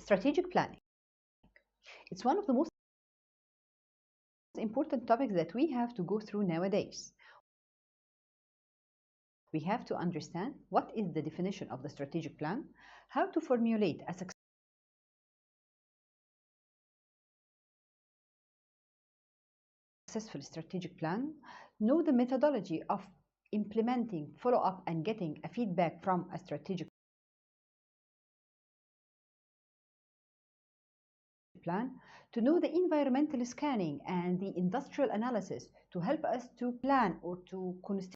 Strategic planning. It's one of the most important topics that we have to go through nowadays. We have to understand what is the definition of the strategic plan, how to formulate a successful strategic plan, know the methodology of implementing, follow up, and getting a feedback from a strategic plan, to know the environmental scanning and the industrial analysis to help us to plan or to constitute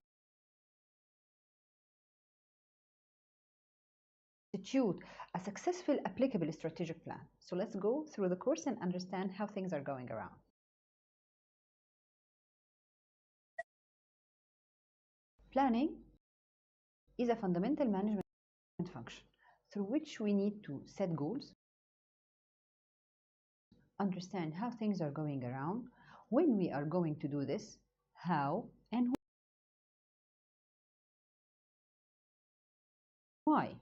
a successful applicable strategic plan. So let's go through the course and understand how things are going around. Planning is a fundamental management function through which we need to set goals, understand how things are going around, when we are going to do this, how and why.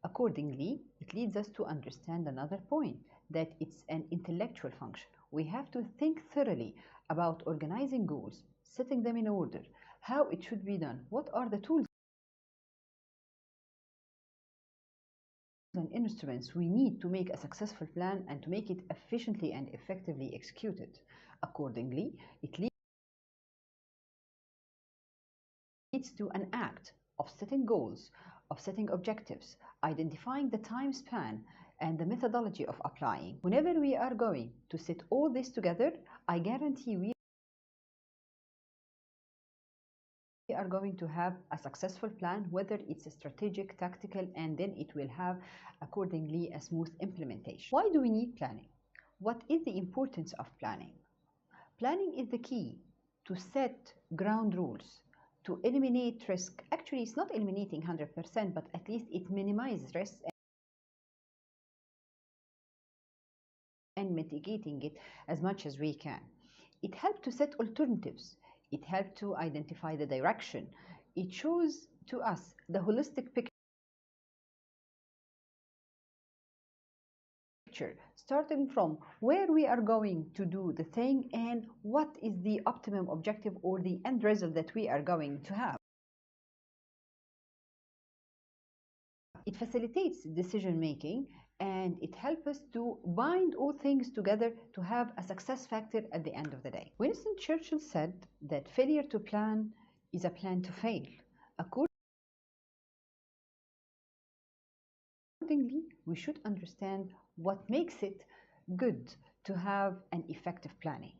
Accordingly, it leads us to understand another point, that it's an intellectual function. We have to think thoroughly about organizing goals, setting them in order, how it should be done, what are the tools and instruments we need to make a successful plan and to make it efficiently and effectively executed. Accordingly, it leads to an act of setting goals, of setting objectives, identifying the time span and the methodology of applying. Whenever we are going to set all this together, I guarantee we are going to have a successful plan, whether it's a strategic, tactical, and then it will have accordingly a smooth implementation. Why do we need planning? What is the importance of planning? Planning is the key to set ground rules, to eliminate risk. Actually, it's not eliminating 100%, but at least it minimizes risk and mitigating it as much as we can. It helps to set alternatives. It helps to identify the direction. It shows to us the holistic picture, starting from where we are going to do the thing and what is the optimum objective or the end result that we are going to have. It facilitates decision making and it helps us to bind all things together to have a success factor at the end of the day. Winston Churchill said that failure to plan is a plan to fail. Accordingly, we should understand what makes it good to have an effective planning.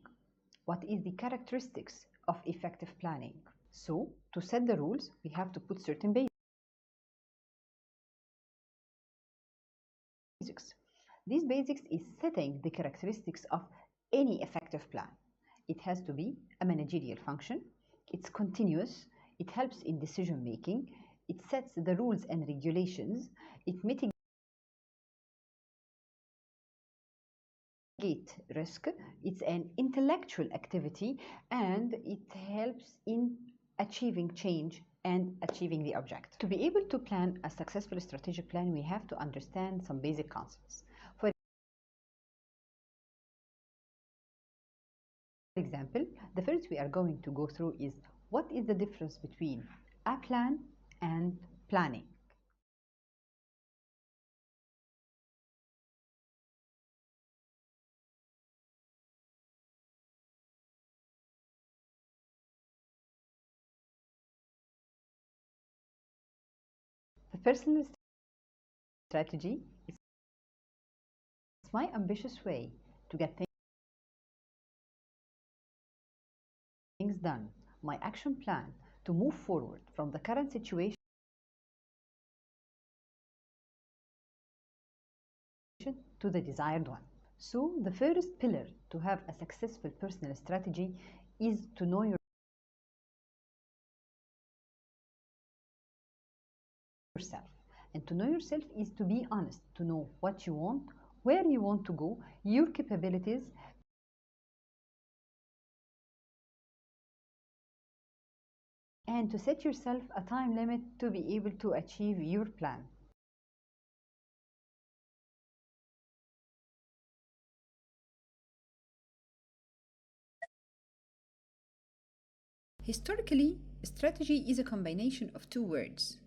What is the characteristics of effective planning? So, to set the rules, we have to put certain basics. These basics is setting the characteristics of any effective plan. It has to be a managerial function, it's continuous, it helps in decision making, it sets the rules and regulations, it mitigates risk, it's an intellectual activity, and it helps in achieving change and achieving the objective. To be able to plan a successful strategic plan, we have to understand some basic concepts. For example, the first we are going to go through is what is the difference between a plan and planning. The personal strategy is my ambitious way to get things done, my action plan to move forward from the current situation to the desired one. So the first pillar to have a successful personal strategy is to know yourself. And to know yourself is to be honest, to know what you want, where you want to go, your capabilities, and to set yourself a time limit to be able to achieve your plan. Historically, strategy is a combination of two words,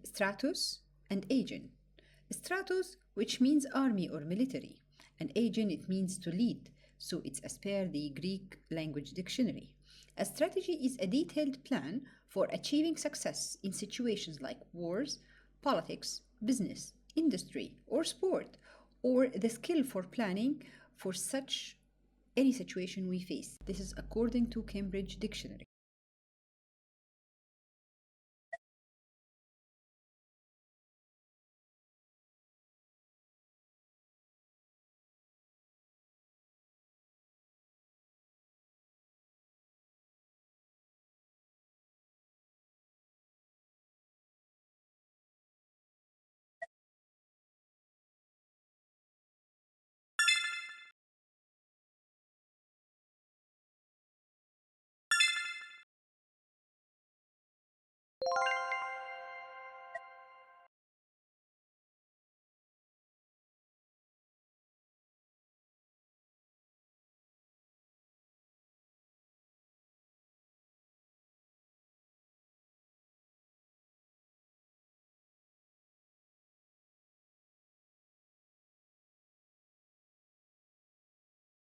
stratos and agent. Stratos, which means army or military, and agent, it means to lead, so it's as per the Greek language dictionary. A strategy is a detailed plan for achieving success in situations like wars, politics, business, industry, or sport, or the skill for planning for such any situation we face. This is according to Cambridge Dictionary.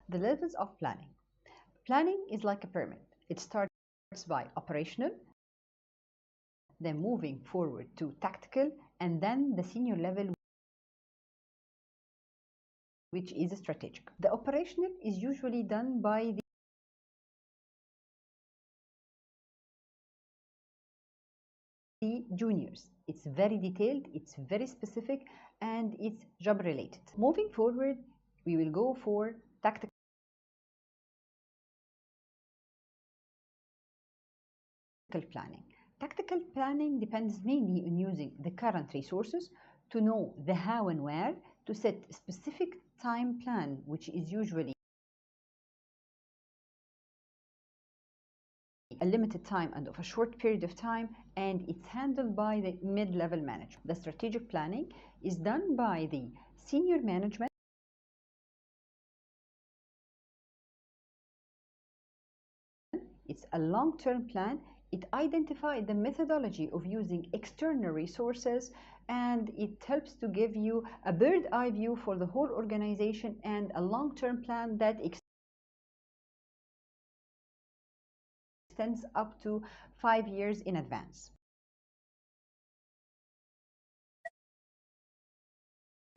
The levels of planning. Planning is like a pyramid. It starts by operational, then moving forward to tactical, and then the senior level, which is strategic. The operational is usually done by the juniors. It's very detailed, it's very specific, and it's job related. Moving forward, we will go for tactical planning. Tactical planning depends mainly on using the current resources to know the how and where, to set a specific time plan, which is usually a limited time and of a short period of time, and it's handled by the mid-level manager. The strategic planning is done by the senior management. It's a long-term plan. It identifies the methodology of using external resources, and it helps to give you a bird eye view for the whole organization and a long-term plan that extends up to 5 years in advance.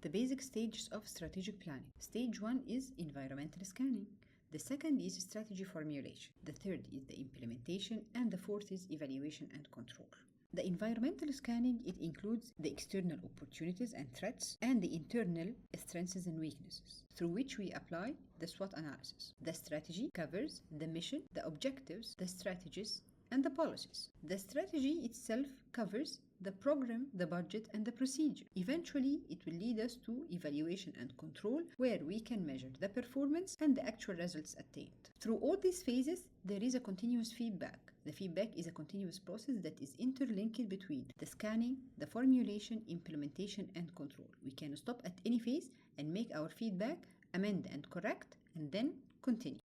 The basic stages of strategic planning. Stage 1 is environmental scanning. The second is strategy formulation. The third is the implementation, and the fourth is evaluation and control. The environmental scanning, it includes the external opportunities and threats and the internal strengths and weaknesses, through which we apply the SWOT analysis. The strategy covers the mission, the objectives, the strategies, and the policies. The strategy itself covers the program, the budget, and the procedure. Eventually, it will lead us to evaluation and control, where we can measure the performance and the actual results attained. Through all these phases, there is a continuous feedback. The feedback is a continuous process that is interlinked between the scanning, the formulation, implementation, and control. We can stop at any phase and make our feedback, amend and correct, and then continue.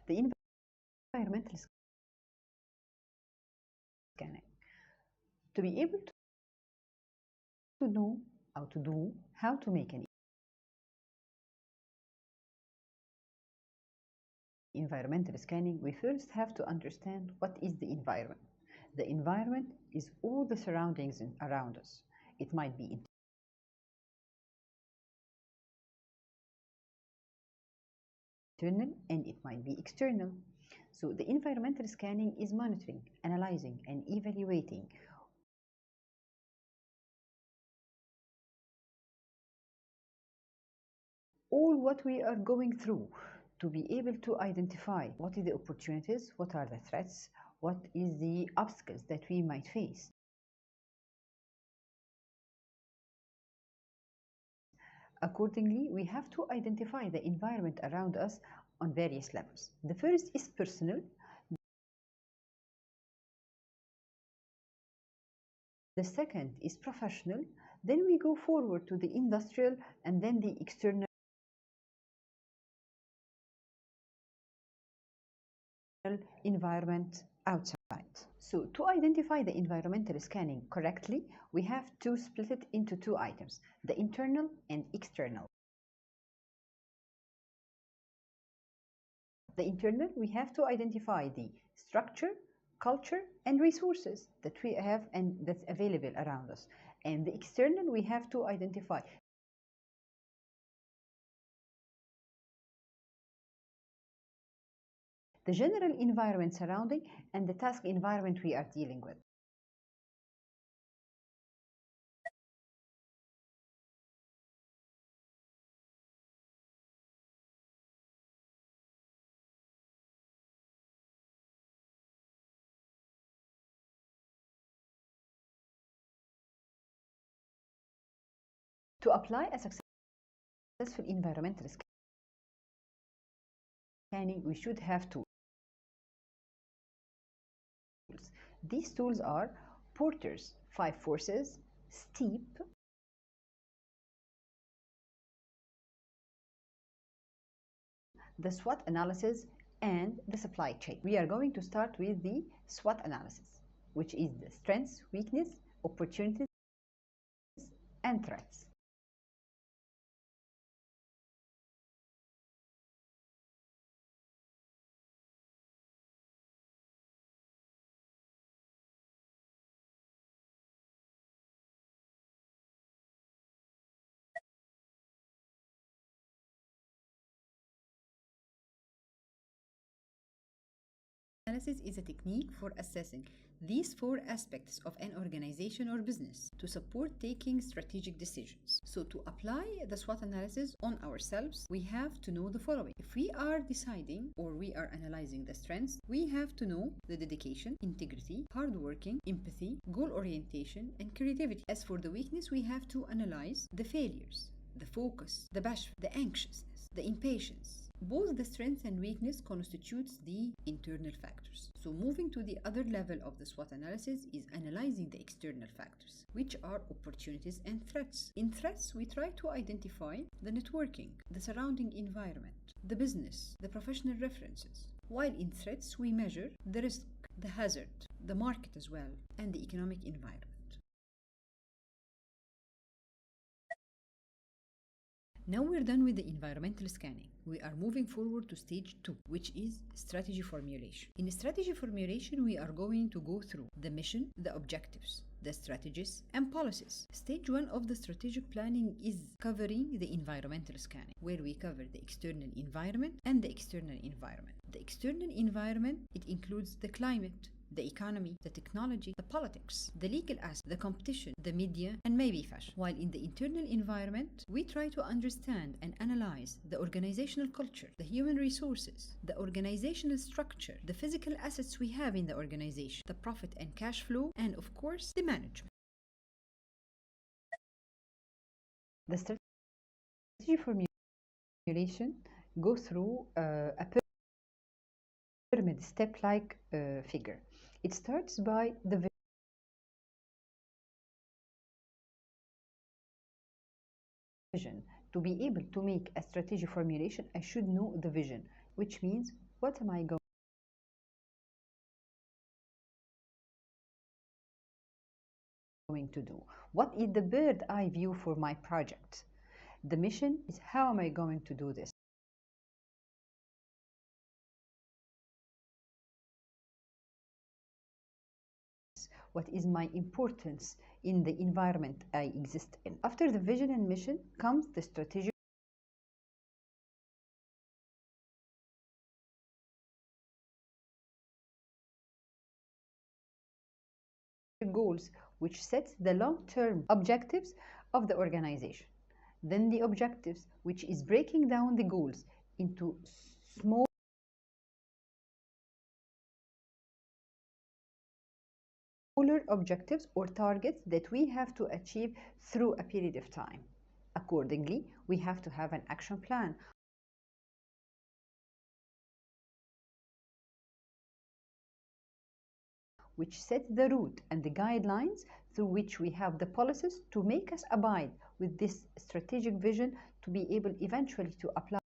The environmental scanning. To be able to know how to make an environmental scanning, we first have to understand what is the environment. The environment is all the surroundings around us. It might be internal and it might be external. So the environmental scanning is monitoring, analyzing, and evaluating all what we are going through, to be able to identify what are the opportunities, what are the threats, what is the obstacles that we might face. Accordingly, we have to identify the environment around us on various levels. The first is personal. The second is professional. Then we go forward to the industrial and then the external environment outside. So to identify the environmental scanning correctly, we have to split it into two items, the internal and external. The internal, we have to identify the structure, culture, and resources that we have and that's available around us. And the external, we have to identify the general environment surrounding and the task environment we are dealing with. To apply a successful environmental scanning, we should have tools. These tools are Porter's 5 forces, STEEP, the SWOT analysis, and the supply chain. We are going to start with the SWOT analysis, which is the strengths, weakness, opportunities, and threats. Analysis is a technique for assessing these four aspects of an organization or business to support taking strategic decisions. So, to apply the SWOT analysis on ourselves, we have to know the following. If we are deciding or we are analyzing the strengths, we have to know the dedication, integrity, hardworking, empathy, goal orientation, and creativity. As for the weakness, we have to analyze the failures, the focus, the bashful, the anxiousness, the impatience. Both the strength and weakness constitutes the internal factors. So moving to the other level of the SWOT analysis is analyzing the external factors, which are opportunities and threats. In threats, we try to identify the networking, the surrounding environment, the business, the professional references. While in threats, we measure the risk, the hazard, the market as well, and the economic environment. Now we're done with the environmental scanning. We are moving forward to stage 2, which is strategy formulation. In strategy formulation, we are going to go through the mission, the objectives, the strategies, and policies. Stage 1 of the strategic planning is covering the environmental scanning, where we cover the external environment and the external environment. The external environment, it includes the climate, the economy, the technology, the politics, the legal aspect, the competition, the media, and maybe fashion. While in the internal environment, we try to understand and analyze the organizational culture, the human resources, the organizational structure, the physical assets we have in the organization, the profit and cash flow, and of course, the management. The strategy formulation goes through a pyramid step-like figure. It starts by the vision. To be able to make a strategy formulation, I should know the vision, which means what am I going to do? What is the bird eye view for my project? The mission is how am I going to do this? What is my importance in the environment I exist in? After the vision and mission comes the strategic goals, which sets the long-term objectives of the organization. Then the objectives, which is breaking down the goals into small objectives or targets that we have to achieve through a period of time. Accordingly, we have to have an action plan which sets the route and the guidelines through which we have the policies to make us abide with this strategic vision to be able eventually to apply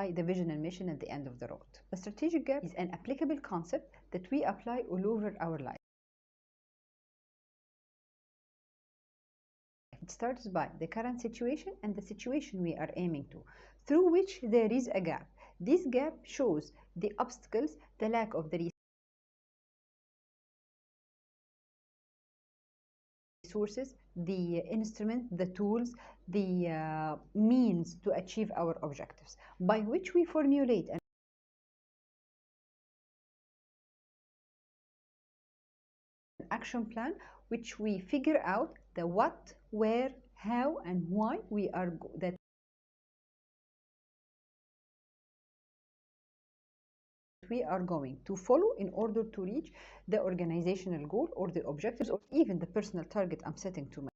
the vision and mission at the end of the road. The strategic gap is an applicable concept that we apply all over our life. It starts by the current situation and the situation we are aiming to, through which there is a gap. This gap shows the obstacles, the lack of the resources, the instruments, the tools, the means to achieve our objectives, by which we formulate an action plan, which we figure out the what, where, how, and why we are that we are going to follow in order to reach the organizational goal or the objectives or even the personal target I'm setting to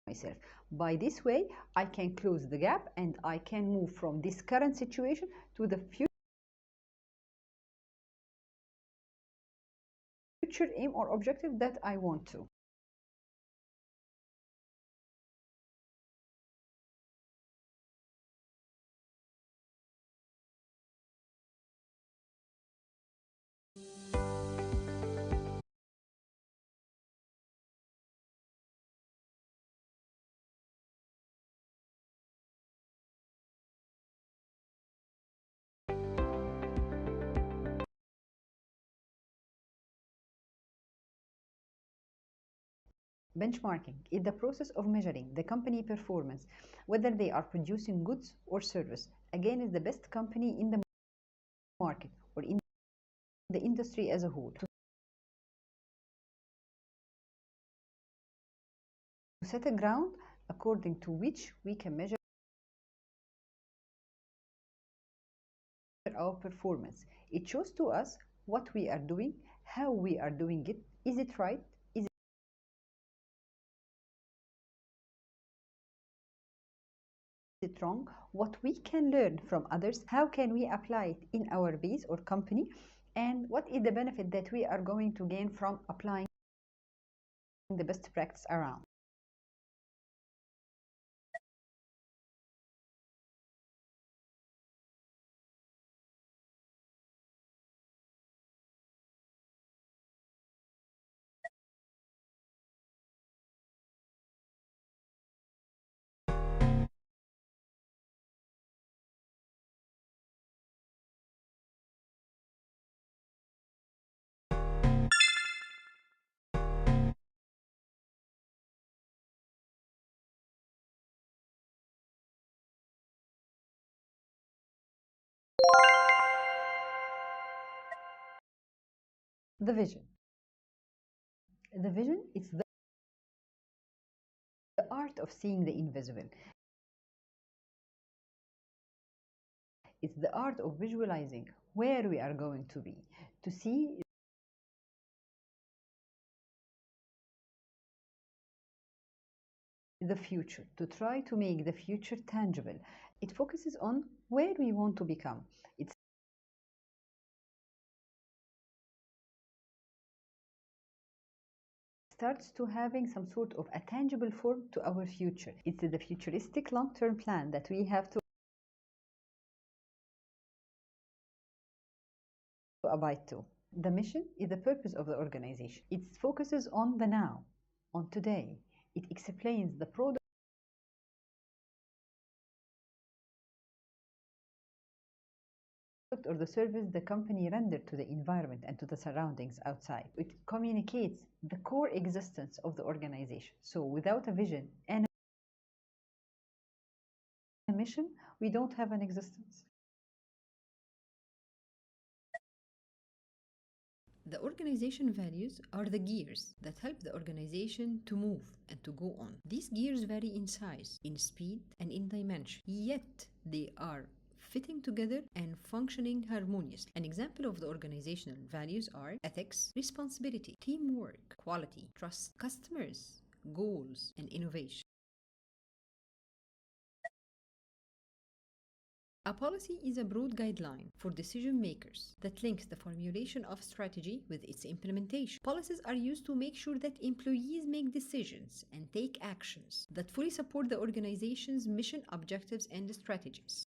myself. By this way, I can close the gap and I can move from this current situation to the future aim or objective that I want to. Benchmarking is the process of measuring the company performance, whether they are producing goods or service, against the best company in the market or in the industry as a whole. To set a ground according to which we can measure our performance. It shows to us what we are doing, how we are doing it, is it right, is it wrong, what we can learn from others, how can we apply it in our base or company, and what is the benefit that we are going to gain from applying the best practice around. The vision. The vision is the art of seeing the invisible. It's the art of visualizing where we are going to be, to see the future, to try to make the future tangible. It focuses on where we want to become. It starts to having some sort of a tangible form to our future. It's the futuristic long-term plan that we have to abide to. The mission is the purpose of the organization. It focuses on the now, on today. It explains the product or the service the company rendered to the environment and to the surroundings outside. It communicates the core existence of the organization. So without a vision and a mission, we don't have an existence. The organization values are the gears that help the organization to move and to go on. These gears vary in size, in speed, and in dimension, yet they are fitting together and functioning harmoniously. An example of the organizational values are ethics, responsibility, teamwork, quality, trust, customers, goals, and innovation. A policy is a broad guideline for decision makers that links the formulation of strategy with its implementation. Policies are used to make sure that employees make decisions and take actions that fully support the organization's mission, objectives, and strategies.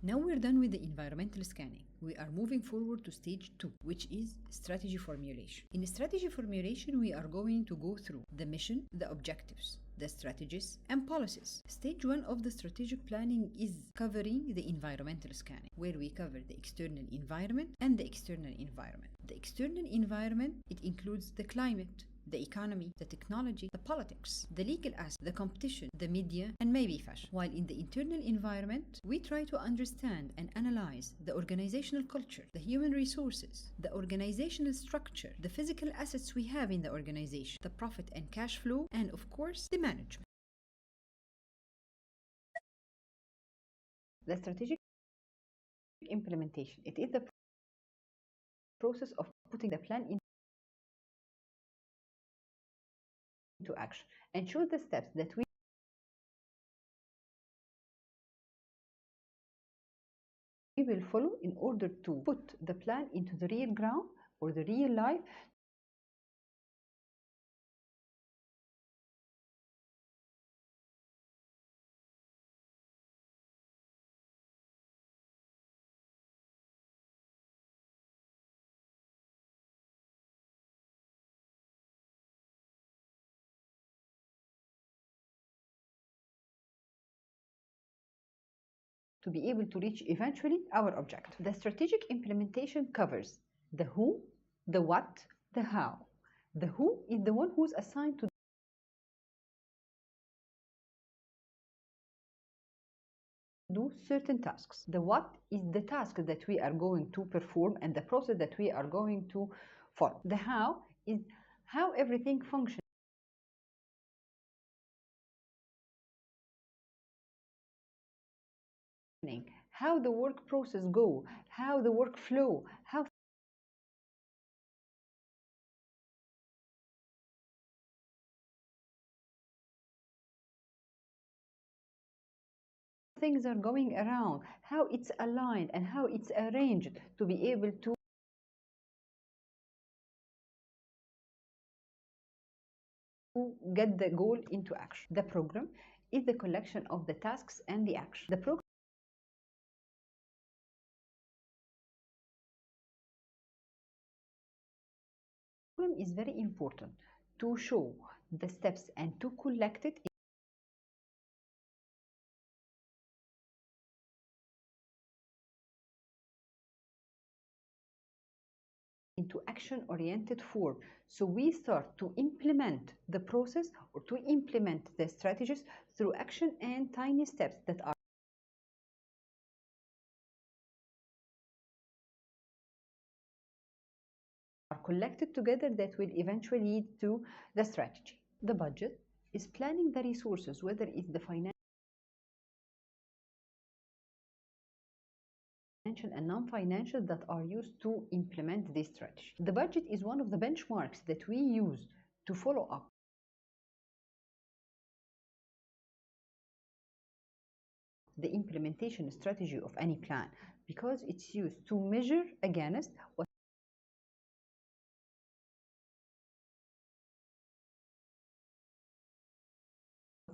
Now we're done with the environmental scanning. We are moving forward to stage 2, which is strategy formulation. In strategy formulation, we are going to go through the mission, the objectives, the strategies, and policies. Stage 1 of the strategic planning is covering the environmental scanning, where we cover the external environment and the external environment. The external environment, it includes the climate, the economy, the technology, the politics, the legal aspect, the competition, the media, and maybe fashion. While in the internal environment, we try to understand and analyze the organizational culture, the human resources, the organizational structure, the physical assets we have in the organization, the profit and cash flow, and of course, the management. The strategic implementation, it is the process of putting the plan into action and show the steps that we will follow in order to put the plan into the real ground or the real life to be able to reach eventually our objective. The strategic implementation covers the who, the what, the how. The who is the one who's assigned to do certain tasks. The what is the task that we are going to perform and the process that we are going to follow. The how is how everything functions, how the work process go, how the work flow, how things are going around, how it's aligned and how it's arranged to be able to get the goal into action. The program is the collection of the tasks and the action. The program is very important to show the steps and to collect it into action-oriented form. So we start to implement the process or to implement the strategies through action and tiny steps that are collected together that will eventually lead to the strategy. The budget is planning the resources, whether it's the financial and non-financial that are used to implement this strategy. The budget is one of the benchmarks that we use to follow up the implementation strategy of any plan because it's used to measure against what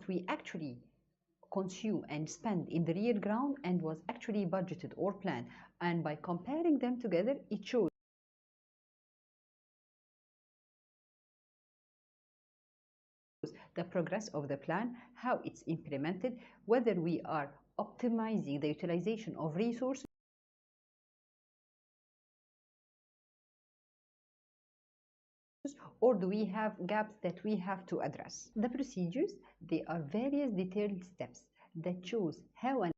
we actually consume and spend in the real ground and was actually budgeted or planned, and by comparing them together it shows the progress of the plan, how it's implemented, whether we are optimizing the utilization of resources or do we have gaps that we have to address. The procedures, they are various detailed steps that shows how an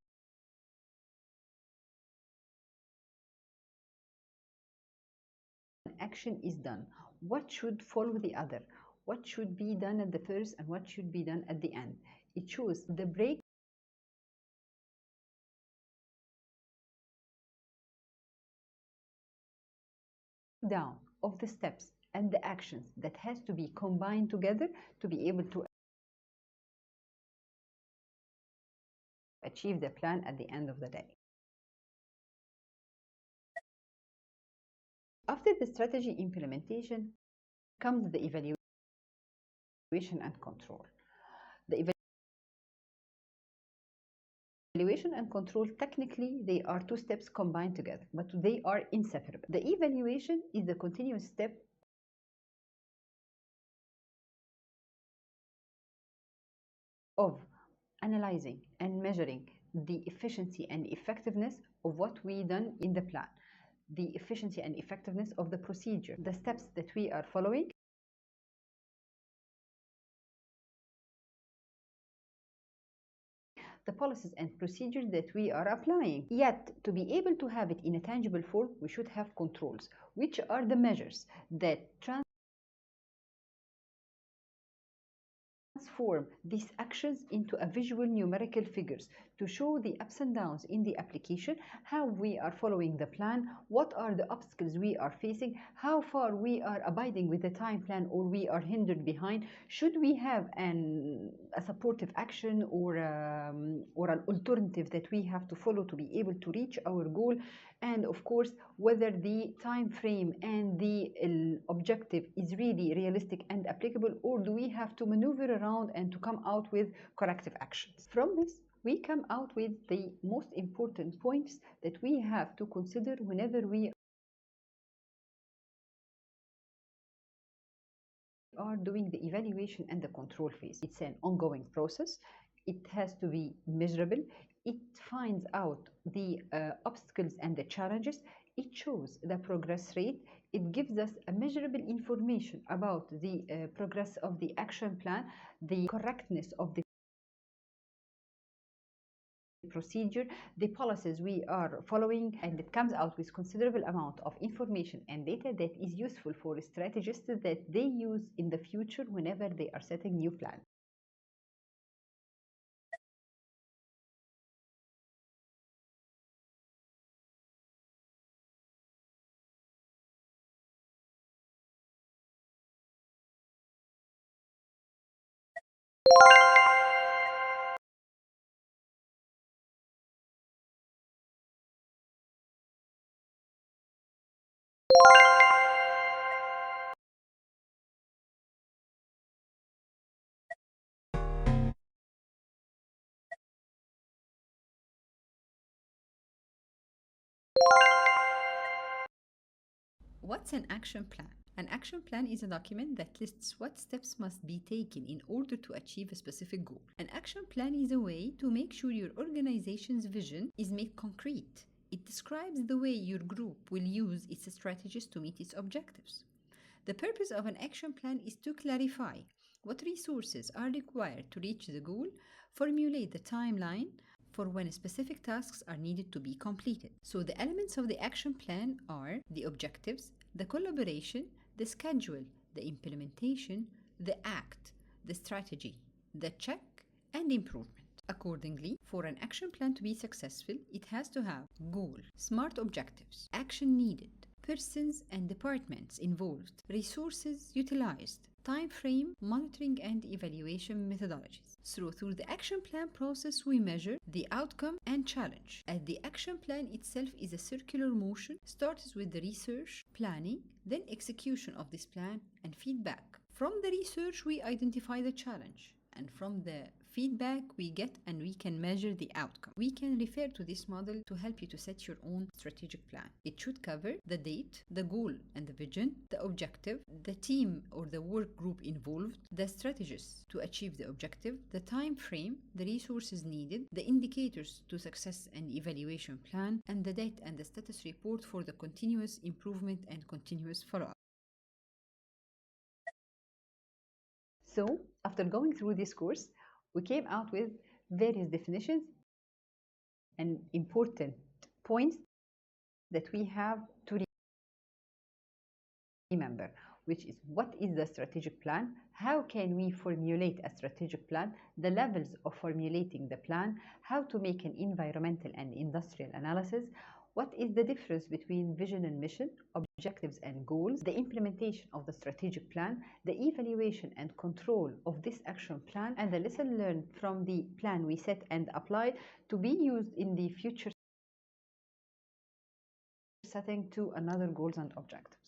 action is done, what should follow the other, what should be done at the first and what should be done at the end. It shows the breakdown of the steps and the actions that has to be combined together to be able to achieve the plan at the end of the day. After the strategy implementation comes the evaluation and control. The evaluation and control, technically, they are two steps combined together, but they are inseparable. The evaluation is the continuous step of analyzing and measuring the efficiency and effectiveness of what we done in the plan, the efficiency and effectiveness of the procedure, the steps that we are following, the policies and procedures that we are applying. Yet, to be able to have it in a tangible form, we should have controls, which are the measures that transform these actions into a visual numerical figures to show the ups and downs in the application, how we are following the plan, what are the obstacles we are facing, how far we are abiding with the time plan or we are hindered behind, should we have a supportive action or an alternative that we have to follow to be able to reach our goal, and of course whether the time frame and the objective is really realistic and applicable, or do we have to maneuver around and to come out with corrective actions. From this we come out with the most important points that we have to consider whenever we are doing the evaluation and the control phase. It's an ongoing process. It has to be measurable. It finds out the obstacles and the challenges. It shows the progress rate. It gives us a measurable information about the progress of the action plan, the correctness of the procedure, the policies we are following, and it comes out with considerable amount of information and data that is useful for strategists that they use in the future whenever they are setting new plans. What's an action plan? An action plan is a document that lists what steps must be taken in order to achieve a specific goal. An action plan is a way to make sure your organization's vision is made concrete. It describes the way your group will use its strategies to meet its objectives. The purpose of an action plan is to clarify what resources are required to reach the goal, formulate the timeline for when specific tasks are needed to be completed. So the elements of the action plan are the objectives, the collaboration, the schedule, the implementation, the act, the strategy, the check, and improvement. Accordingly, for an action plan to be successful, it has to have goal, SMART objectives, action needed, persons and departments involved, resources utilized, time frame, monitoring and evaluation methodologies. Through the action plan process, we measure the outcome and challenge. As the action plan itself is a circular motion, starts with the research, planning, then execution of this plan and feedback. From the research, we identify the challenge, and from the feedback we get and we can measure the outcome. We can refer to this model to help you to set your own strategic plan. It should cover the date, the goal and the vision, the objective, the team or the work group involved, the strategies to achieve the objective, the time frame, the resources needed, the indicators to success and evaluation plan, and the date and the status report for the continuous improvement and continuous follow-up. So, after going through this course, we came out with various definitions and important points that we have to remember, which is what is the strategic plan, how can we formulate a strategic plan, the levels of formulating the plan, how to make an environmental and industrial analysis, What is the difference between vision and mission, objectives and goals, the implementation of the strategic plan, the evaluation and control of this action plan, and the lesson learned from the plan we set and applied to be used in the future setting to another goals and objectives.